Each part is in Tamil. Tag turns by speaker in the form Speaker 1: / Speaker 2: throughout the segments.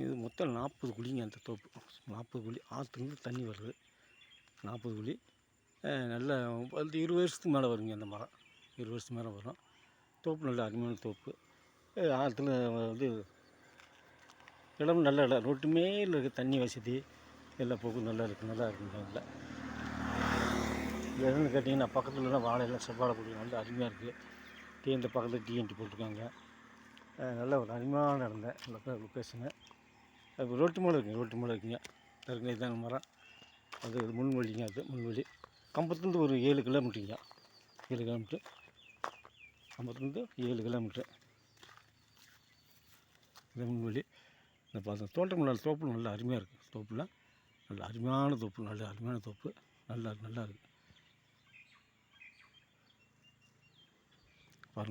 Speaker 1: இது மொத்தம் 40 குழிங்க அந்த தோப்பு. 40 குழி. ஆற்றுலேருந்து தண்ணி வருது. 40 குழி. நல்ல 20 வருஷத்துக்கு மேலே வருங்க அந்த மரம். 20 வருஷத்துக்கு மேலே வரும். தோப்பு நல்ல அருமையான தோப்பு. ஆற்றுல வந்து இடம் நல்ல இடம். ரோட்டு மேலே இருக்க தண்ணி வசதி எல்லா போக்கும் நல்லா இருக்குங்க அதில். எதுன்னு கேட்டிங்கன்னா பக்கத்துலலாம் வாழையெல்லாம் செவ்வாழை கொடி நல்லா அருமையாக இருக்குது. இந்த பக்கத்தில் டிஎன்டி போட்டிருக்காங்க. நல்ல ஒரு அருமையான இடம் தான். நல்ல லொக்கேஷனு. அது ரோட்டு மேலே இருக்குங்க. இதுதாங்க மரம். அது முன்வழிங்க. அது முன்வழி. கம்பத்துலேருந்து ஒரு 7 கிலோமீட்டருங்க. 7 கிலோமீட்ரு. கம்பத்துலேருந்து 7 கிலோமீட்ரு. இது முன்வழி. இந்த பார்த்து தோட்டம் நல்ல தோப்பு நல்லா அருமையாக இருக்குது. தோப்புலாம் நல்ல அருமையான தோப்பு. நல்ல அருமையான தோப்பு. நல்லா இருக்குது.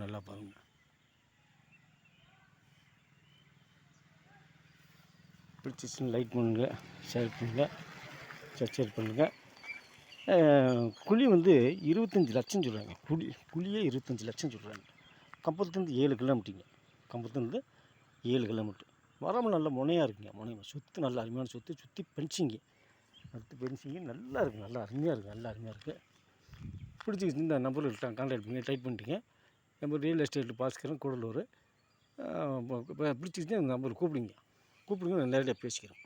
Speaker 1: நல்லா பாருங்கள். பிடிச்சிச்சுன்னு லைக் பண்ணுங்கள், ஷேர் பண்ணுங்கள், சப்ஸ்கிரைப் பண்ணுங்கள். குழி வந்து 25 லட்சம் சொல்கிறாங்க. குழியே 25 லட்சம் சொல்கிறாங்க. கம்பத்துலேருந்து 7 கிலோமீட்டருங்க. கம்பத்துலேருந்து 7 கிலோமீட்ரு. மரம் நல்ல முனையாக இருக்குங்க. முனையாக சுற்றி நல்ல அருமையான சுற்றி பென்சிங்கு. அடுத்து பென்சிங்கு நல்லா இருக்குது. நல்லா அருமையாக இருக்குது. நல்லா அருமையாக இருக்குது. பிடிச்சிக்கிச்சு இந்த நம்பரில் கான்டாக்ட் பண்ணி டைப் பண்ணிட்டீங்க. நம்ம ரியல் எஸ்டேட்டில் பாஸ்கரன் கூடலூர். பிடிச்சிக்கிச்சுன்னா இந்த நம்பர் கூப்பிடுங்க. நேரடியாக பேசிக்கிறோம்.